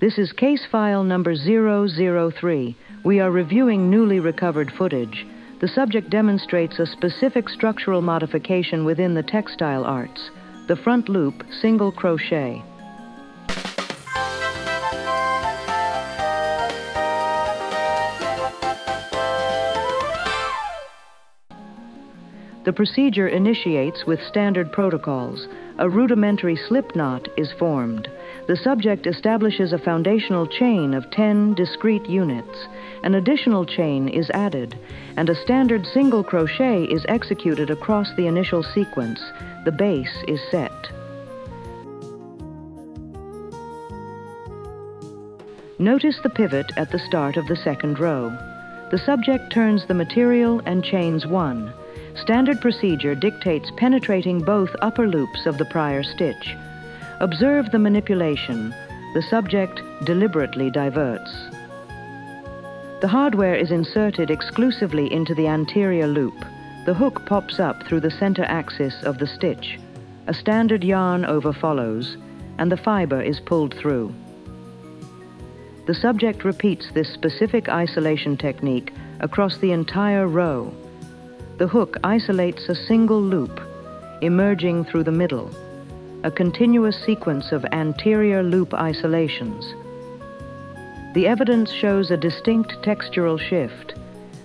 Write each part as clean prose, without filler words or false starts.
This is case file number 003. We are reviewing newly recovered footage. The subject demonstrates a specific structural modification within the textile arts. The front loop, single crochet. The procedure initiates with standard protocols. A rudimentary slip knot is formed. The subject establishes a foundational chain of 10 discrete units. An additional chain is added, and a standard single crochet is executed across the initial sequence. The base is set. Notice the pivot at the start of the second row. The subject turns the material and chains one. Standard procedure dictates penetrating both upper loops of the prior stitch. Observe the manipulation. The subject deliberately diverts. The hardware is inserted exclusively into the anterior loop. The hook pops up through the center axis of the stitch. A standard yarn over follows, and the fiber is pulled through. The subject repeats this specific isolation technique across the entire row. The hook isolates a single loop, emerging through the middle, a continuous sequence of anterior loop isolations. The evidence shows a distinct textural shift.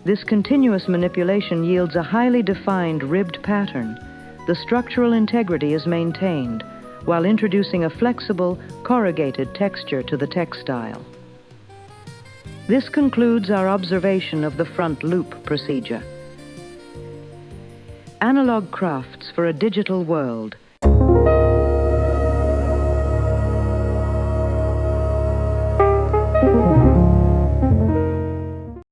This continuous manipulation yields a highly defined ribbed pattern. The structural integrity is maintained, while introducing a flexible, corrugated texture to the textile. This concludes our observation of the front loop procedure. Analog crafts for a digital world.